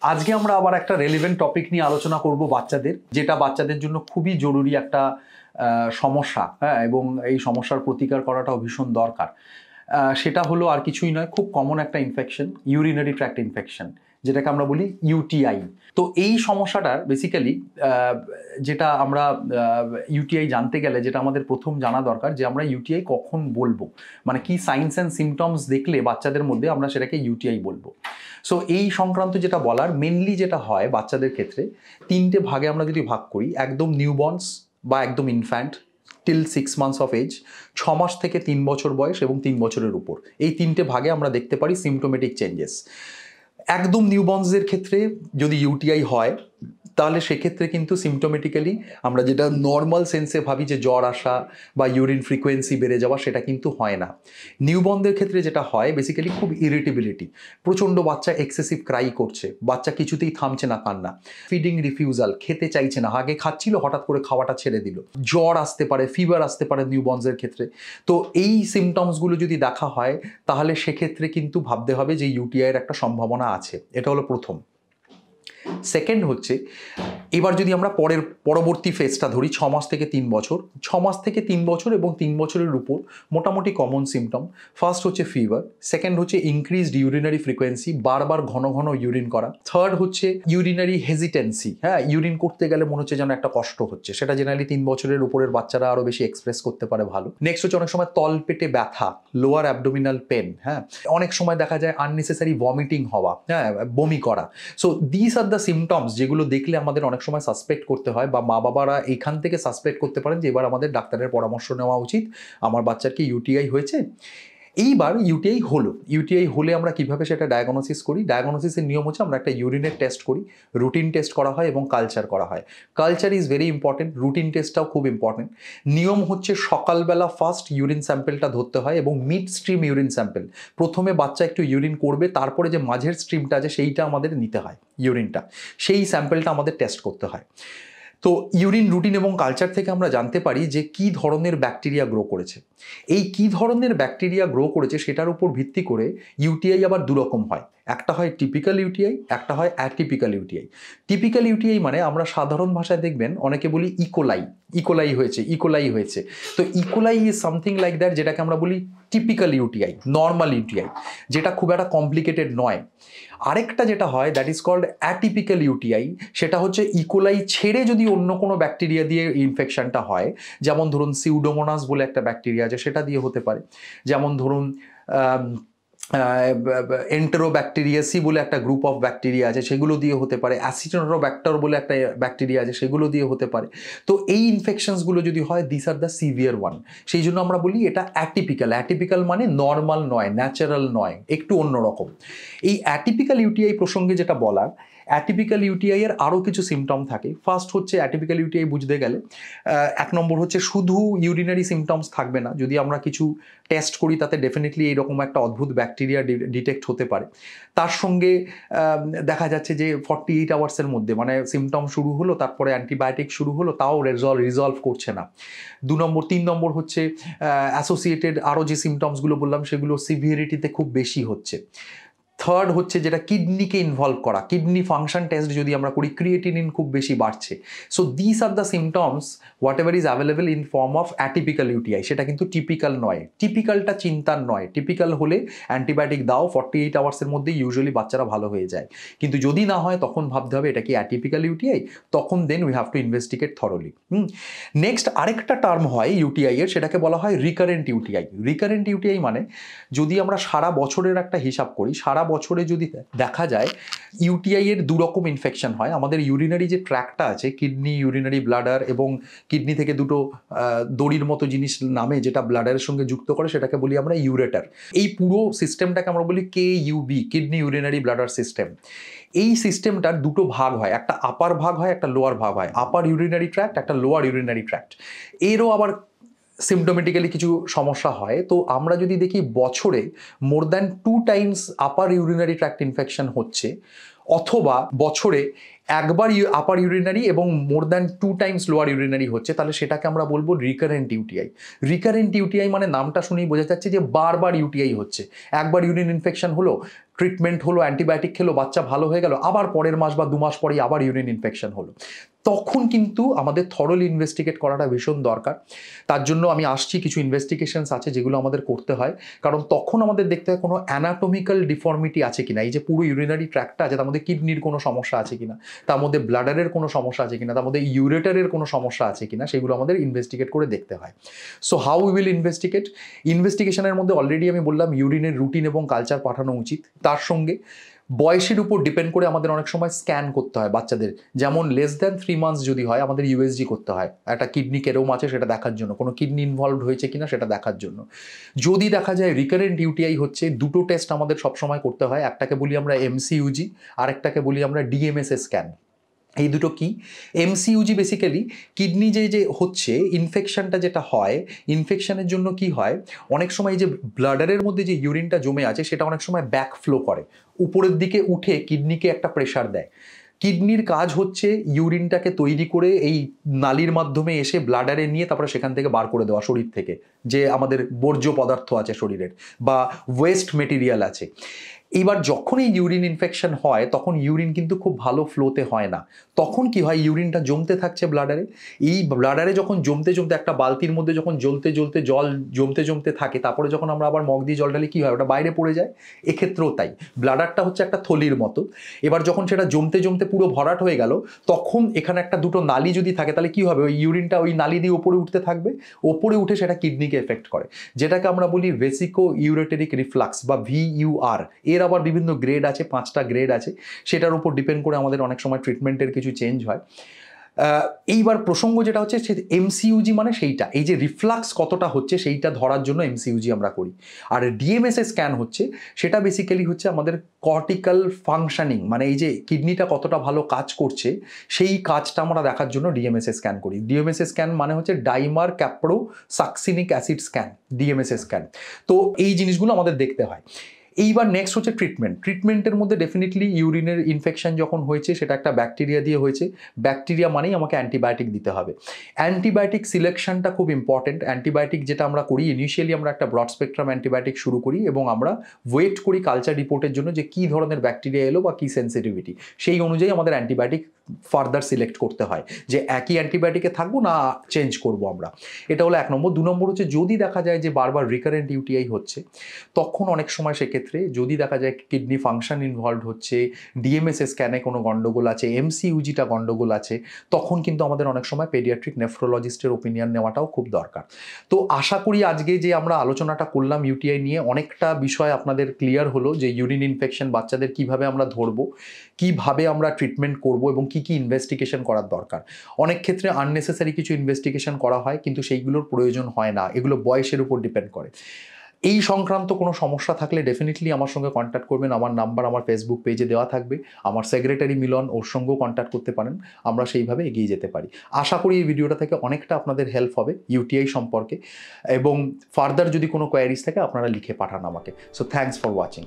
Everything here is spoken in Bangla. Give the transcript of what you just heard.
আজকে আমরা আবার একটা রেলিভেন্ট টপিক নিয়ে আলোচনা করব বাচ্চাদের, যেটা বাচ্চাদের জন্য খুবই জরুরি একটা সমস্যা, হ্যাঁ, এবং এই সমস্যার প্রতিকার করাটাও ভীষণ দরকার। সেটা হলো আর কিছুই নয়, খুব কমন একটা ইনফেকশন, ইউরিনারি ট্র্যাক্ট ইনফেকশন, যেটাকে আমরা বলি ইউটিআই। তো এই সমস্যাটার বেসিক্যালি যেটা আমরা ইউটিআই জানতে গেলে যেটা আমাদের প্রথম জানা দরকার, যে আমরা ইউটিআই কখন বলবো, মানে কি সাইনস অ্যান্ড সিমটমস দেখলে বাচ্চাদের মধ্যে আমরা সেটাকে ইউটিআই বলবো। সো এই সংক্রান্ত যেটা বলার, মেনলি যেটা হয় বাচ্চাদের ক্ষেত্রে, তিনটে ভাগে আমরা যদি ভাগ করি, একদম নিউবর্নস বা একদম infant till 6 months of age, 6 মাস থেকে 3 বছর বয়স এবং 3 বছরের উপর, এই তিনটে ভাগে আমরা দেখতে পারি সিমটোমেটিক চেঞ্জেস। একদম নিউবর্নসদের ক্ষেত্রে যদি ইউটিআই হয় তাহলে সেক্ষেত্রে কিন্তু সিমটোমেটিক্যালি আমরা যেটা নর্মাল সেন্সে ভাবি যে জ্বর আসা বা ইউরিন ফ্রিকোয়েন্সি বেড়ে যাওয়া, সেটা কিন্তু হয় না। নিউবর্নদের ক্ষেত্রে যেটা হয় বেসিক্যালি খুব ইরিটেবিলিটি, প্রচণ্ড বাচ্চা এক্সেসিভ ক্রাই করছে, বাচ্চা কিছুতেই থামছে না কান্না, ফিডিং রিফিউজাল, খেতে চাইছে না, আগে খাচ্ছিল হঠাৎ করে খাওয়াটা ছেড়ে দিল, জ্বর আসতে পারে, ফিভার আসতে পারে নিউবর্নসদের ক্ষেত্রে। তো এই সিমটমসগুলো যদি দেখা হয় তাহলে সেক্ষেত্রে কিন্তু ভাবতে হবে যে ইউটিআইয়ের একটা সম্ভাবনা আছে। এটা হলো প্রথম। সেকেন্ড হচ্ছে, এবার যদি আমরা পরবর্তী ফেজটা ধরি 6 মাস থেকে 3 বছর, 6 মাস থেকে 3 বছর এবং 3 বছরের উপর মোটামুটি কমন সিমটম। ফার্স্ট হচ্ছে ফিভার, সেকেন্ড হচ্ছে ইনক্রিজড ইউরিনারি ফ্রিকোয়েন্সি, বারবার ঘন ঘন ইউরিন করা, থার্ড হচ্ছে ইউরিনারি হেজিটেন্সি, হ্যাঁ, ইউরিন করতে গেলে মনে হচ্ছে যেন একটা কষ্ট হচ্ছে, সেটা জেনারেলি 3 বছরের উপরের বাচ্চারা আরও বেশি এক্সপ্রেস করতে পারে ভালো। নেক্সট হচ্ছে অনেক সময় তল পেটে ব্যথা, লোয়ার অ্যাবডোমিনাল পেন, হ্যাঁ, অনেক সময় দেখা যায় আননেসেসারি ভমিটিং হওয়া, হ্যাঁ, বমি করা। So this are the symptoms যেগুলো দেখলে আমাদের অনেক সময় সাসপেক্ট করতে হয়, বা মা বাবারা এখান থেকে সাসপেক্ট করতে পারেন যে এবার আমাদের ডাক্তারের পরামর্শ নেওয়া উচিত, আমার বাচ্চার কি ইউটিআই হয়েছে। এইবার ইউটিআই হলে আমরা কিভাবে সেটা ডায়াগনোসিস করি? ডায়াগনোসিসের নিয়ম হচ্ছে আমরা একটা ইউরিনের টেস্ট করি, রুটিন টেস্ট করা হয় এবং কালচার করা হয়। Culture is very important, routine টেস্টটাও খুব ইম্পর্টেন্ট। নিয়ম হচ্ছে সকালবেলা ফার্স্ট ইউরিন স্যাম্পেলটা ধরতে হয় এবং মিড স্ট্রিম ইউরিন স্যাম্পেল, প্রথমে বাচ্চা একটু ইউরিন করবে, তারপরে যে মাঝের স্ট্রিমটা আছে সেইটা আমাদের নিতে হয়, ইউরিনটা, সেই স্যাম্পেলটা আমাদের টেস্ট করতে হয়। তো ইউরিন, রুটিন এবং কালচার থেকে আমরা জানতে পারি যে কী ধরনের ব্যাকটেরিয়া গ্রো করেছে। এই কী ধরনের ব্যাকটেরিয়া গ্রো করেছে সেটার উপর ভিত্তি করে ইউটিআই আবার দুরকম হয়, একটা হয় টিপিক্যাল ইউটিআই, একটা হয় অ্যাটিপিক্যাল ইউটিআই। টিপিক্যাল ইউটিআই মানে আমরা সাধারণ ভাষায় দেখবেন অনেকে বলি ইকোলাই হয়েছে। তো E. coli is something like that, যেটাকে আমরা বলি টিপিক্যাল ইউটিআই, নর্মাল ইউটিআই, যেটা খুব একটা কমপ্লিকেটেড নয়। আরেকটা যেটা হয় that is called atypical UTI, সেটা হচ্ছে ইকোলাই ছেড়ে যদি অন্য কোনো ব্যাকটেরিয়া দিয়ে ইনফেকশনটা হয়, যেমন ধরুন সিউডোমোনাস বলে একটা ব্যাকটেরিয়া আছে, সেটা দিয়ে হতে পারে। যেমন ধরুন এন্টেরোব্যাকটেরিয়াসি বলে একটা গ্রুপ অফ ব্যাকটেরিয়া আছে, সেগুলো দিয়ে হতে পারে। অ্যাসিটোনোব্যাক্টর বলে একটা ব্যাকটেরিয়া আছে, সেগুলো দিয়ে হতে পারে। তো এই ইনফেকশনসগুলো যদি হয়, this are the severe one. সেই জন্য আমরা বলি এটা অ্যাটিপিক্যাল মানে নর্মাল নয়, ন্যাচারাল নয়, একটু অন্যরকম। এই অ্যাটিপিক্যাল ইউটিআই প্রসঙ্গে যেটা বলার, অ্যাটিপিক্যাল ইউটিআই এর আরও কিছু সিমটম থাকে। ফার্স্ট হচ্ছে অ্যাটিপিক্যাল ইউটিআই বুঝতে গেলে 1 নম্বর হচ্ছে শুধু ইউরিনারি সিমটমস থাকবে না, যদি আমরা কিছু টেস্ট করি তাতে ডেফিনেটলি এইরকম একটা অদ্ভুত ব্যাকটেরিয়া ডিটেক্ট হতে পারে। তার সঙ্গে দেখা যাচ্ছে যে 48 আওয়ার্সের মধ্যে, মানে সিমটম শুরু হলো, তারপরে অ্যান্টিবায়োটিক শুরু হলো, তাও রিজলভ করছে না। 2 নম্বর, 3 নম্বর হচ্ছে অ্যাসোসিয়েটেড আরও যে সিমটমসগুলো বললাম সেগুলো সিভিয়ারিটিতে খুব বেশি হচ্ছে। থার্ড হচ্ছে যেটা কিডনিকে ইনভলভ করা, কিডনি ফাংশন টেস্ট যদি আমরা করি, ক্রিয়েটিনিন খুব বেশি বাড়ছে। So this are the symptoms what ever is available in form of atypical UTI. সেটা কিন্তু টিপিক্যাল নয়, টিপিক্যালটা চিন্তার নয়। টিপিক্যাল হলে অ্যান্টিবায়োটিক দাও, 48 আওয়ার্সের মধ্যে ইউজুয়ালি বাচ্চারা ভালো হয়ে যায়। কিন্তু যদি না হয় তখন ভাবতে হবে এটা কি অ্যাটিপিক্যাল ইউটিআই, তখন then we have to investigate thoroughly. Next আরেকটা টার্ম হয় ইউটিআই এর, সেটাকে বলা হয় রিকারেন্ট ইউটিআই। রিকারেন্ট ইউটিআই মানে যদি আমরা সারা বছরের একটা হিসাব করি, সারা বছরে যদি দেখা যায় ইউটিআই এর দুরকম ইনফেকশন হয়। আমাদের ইউরিনারি যে ট্র্যাকটা আছে, কিডনি, ইউরিনারি ব্লাডার, এবং কিডনি থেকে দুটো দড়ির মতো জিনিস নামে যেটা ব্লাডারের সঙ্গে যুক্ত করে, সেটাকে বলি আমরা ইউরেটার। এই পুরো সিস্টেমটাকে আমরা বলি KUB, kidney urinary bladder system. এই সিস্টেমটার দুটো ভাগ হয়, একটা আপার ভাগ হয়, একটা লোয়ার ভাগ হয়। আপার ইউরিনারি ট্র্যাক্ট, একটা লোয়ার ইউরিনারি ট্র্যাক্ট। এরও আবার সিমটোমেটিক্যালি কিছু সমস্যা হয়। তো আমরা যদি দেখি বছরে মোর দ্যান 2 টাইমস আপার ইউরিনারি ট্র্যাক্ট ইনফেকশন হচ্ছে, অথবা বছরে একবার আপার ইউরিনারি এবং more than 2 Times lower urinary হচ্ছে, তাহলে সেটাকে আমরা বলবো রিকারেন্ট ইউটিআই। রিকারেন্ট ইউটিআই মানে নামটা শুনেই বোঝা যাচ্ছে যে বারবার ইউটিআই হচ্ছে। একবার ইউরিন ইনফেকশন হলো, ট্রিটমেন্ট হলো, অ্যান্টিবায়োটিক খেলো, বাচ্চা ভালো হয়ে গেল, আবার পরের মাস বা 2 মাস পরেই আবার ইউরিন ইনফেকশন হলো, তখন কিন্তু আমাদের থরলি ইনভেস্টিগেট করাটা ভীষণ দরকার। তার জন্য আমি আসছি, কিছু ইনভেস্টিগেশনস আছে যেগুলো আমাদের করতে হয়, কারণ তখন আমাদের দেখতে হয় কোনো অ্যানাটমিক্যাল ডিফর্মিটি আছে কিনা, এই যে পুরো ইউরিনারি ট্র্যাক্টটা আছে তার মধ্যে কিডনির কোনো সমস্যা আছে কিনা, তার মধ্যে ব্লাডারের কোনো সমস্যা আছে কিনা, তার মধ্যে ইউরেটারের কোনো সমস্যা আছে কিনা, সেগুলো আমাদের ইনভেস্টিগেট করে দেখতে হয়। So how we will investigate? ইনভেস্টিগেশনের মধ্যে অলরেডি আমি বললাম ইউরিনের রুটিন এবং কালচার পাঠানো উচিত। তার সঙ্গে বয়সের উপর ডিপেন্ড করে আমাদের অনেক সময় স্ক্যান করতে হয় বাচ্চাদের, যেমন লেস দ্যান 3 মান্থস যদি হয় আমাদের ইউএসজি করতে হয়, একটা কিডনি কেরম আছে সেটা দেখার জন্য, কোনো কিডনি ইনভলভড হয়েছে কিনা সেটা দেখার জন্য। যদি দেখা যায় রিকারেন্ট ইউটিআই হচ্ছে, দুটো টেস্ট আমাদের সবসময় করতে হয়, একটাকে বলি আমরা এমসিইউজি, আরেকটাকে বলি আমরা ডিএমএসএ স্ক্যান। এই দুটো কি? এমসিইউজি বেসিক্যালি কিডনি যে হচ্ছে ইনফেকশনটা যেটা হয়, ইনফেকশনের জন্য কি হয়, অনেক সময় যে ব্লাডারের মধ্যে যে ইউরিনটা জমে আছে সেটা অনেক সময় ব্যাক ফ্লো করে, উপরের দিকে উঠে কিডনিকে একটা প্রেশার দেয়। কিডনির কাজ হচ্ছে ইউরিনটাকে তৈরি করে এই নালীর মাধ্যমে এসে ব্লাডারে নিয়ে তারপরে সেখান থেকে বার করে দেওয়া শরীর থেকে, যে আমাদের বর্জ্য পদার্থ আছে শরীরের বা ওয়েস্ট মেটেরিয়াল আছে। এইবার যখন এই ইউরিন ইনফেকশন হয় তখন ইউরিন কিন্তু খুব ভালো ফ্লোতে হয় না, তখন কি হয়, ইউরিনটা জমতে থাকছে ব্লাডারে। এই ব্লাডারে যখন জমতে জমতে একটা বালতির মধ্যে যখন জ্বলতে জল জমতে জমতে থাকে, তারপরে যখন আমরা আবার মগ দিয়ে জল ঢালি কি হয়, ওটা বাইরে পড়ে যায়। এক্ষেত্রেও তাই, ব্লাডারটা হচ্ছে একটা থলির মতো, এবার যখন সেটা জমতে জমতে পুরো ভরাট হয়ে গেল, তখন এখানে একটা দুটো নালী যদি থাকে তাহলে কি হবে, ওই ইউরিনটা ওই নালী দিয়ে ওপরে উঠতে থাকবে, ওপরে উঠে সেটা কিডনিকে এফেক্ট করে, যেটাকে আমরা বলি ভেসিকো ইউরেটেরিক রিফ্লাক্স বা ভিইউআর। এর আবার বিভিন্ন গ্রেড আছে, 5টা গ্রেড আছে, সেটার উপর ডিপেন্ড করে আমাদের অনেক সময় ট্রিটমেন্টের কিছু চেঞ্জ হয়। এইবার প্রসঙ্গ যেটা হচ্ছে এমসিইউজি মানে সেইটা, এই যে রিফ্লাক্স কতটা হচ্ছে সেইটা ধরার জন্য এমসিইউজি আমরা করি। আর ডিএমএসএ স্ক্যান হচ্ছে, সেটা বেসিক্যালি হচ্ছে আমাদের কর্টিক্যাল ফাংশনিং, মানে এই যে কিডনিটা কতটা ভালো কাজ করছে সেই কাজটা আমরা দেখার জন্য ডিএমএসএ স্ক্যান করি। ডিএমএসএ স্ক্যান মানে হচ্ছে dimercaptosuccinic acid scan, DMSA scan. তো এই জিনিসগুলো আমাদের দেখতে হয়। এইবার নেক্সট হচ্ছে ট্রিটমেন্টের মধ্যে ডেফিনেটলি ইউরিনের ইনফেকশন যখন হয়েছে সেটা একটা ব্যাকটেরিয়া দিয়ে হয়েছে, ব্যাকটেরিয়া মানেই আমাকে অ্যান্টিবায়োটিক দিতে হবে। অ্যান্টিবায়োটিক সিলেকশনটা খুব ইম্পর্টেন্ট। অ্যান্টিবায়োটিক যেটা আমরা করি, ইনিশিয়ালি আমরা একটা ব্রড স্পেকট্রাম অ্যান্টিবায়োটিক শুরু করি এবং আমরা ওয়েট করি কালচার রিপোর্টের জন্য যে কী ধরনের ব্যাকটেরিয়া এলো বা কী সেন্সিটিভিটি, সেই অনুযায়ী আমাদের অ্যান্টিবায়োটিক ফার্দার সিলেক্ট করতে হয় যে একই অ্যান্টিবায়োটিকে থাকবো না চেঞ্জ করব আমরা। এটা হলো 1 নম্বর। 2 নম্বর হচ্ছে যদি দেখা যায় যে বারবার রিকারেন্ট ইউটিআই হচ্ছে, তখন অনেক সময় সেক্ষেত্রে যদি দেখা যায় কিডনি ফাংশন ইনভলভড হচ্ছে, ডিএমএসএ স্ক্যানে কোনো গন্ডগোল আছে, এমসিইউজিটা গন্ডগোল আছে, তখন কিন্তু আমাদের অনেক সময় পেডিয়াট্রিক নেফ্রোলজিস্টের ওপিনিয়ন নেওয়াটাও খুব দরকার। তো আশা করি আজকে যে আমরা আলোচনাটা করলাম ইউটিআই নিয়ে, অনেকটা বিষয় আপনাদের ক্লিয়ার হলো যে ইউরিন ইনফেকশন বাচ্চাদের কিভাবে আমরা ধরবো, কিভাবে আমরা ট্রিটমেন্ট করব এবং কি কি ইনভেস্টিগেশন করার দরকার। অনেক ক্ষেত্রে আননেসেসারি কিছু ইনভেস্টিগেশন করা হয় কিন্তু সেইগুলোর প্রয়োজন হয় না, এগুলো বয়সের উপর ডিপেন্ড করে। এই সংক্রান্ত কোনো সমস্যা থাকলে ডেফিনেটলি আমার সঙ্গে কন্ট্যাক্ট করবেন, আমার নাম্বার আমার ফেসবুক পেজে দেওয়া থাকবে, আমার সেক্রেটারি মিলন, ওর সঙ্গেও কন্ট্যাক্ট করতে পারেন, আমরা সেইভাবে এগিয়ে যেতে পারি। আশা করি এই ভিডিওটা থেকে অনেকটা আপনাদের হেল্প হবে ইউটিআই সম্পর্কে, এবং ফার্দার যদি কোনো কোয়ারিজ থাকে আপনারা লিখে পাঠান আমাকে। So thanks for watching.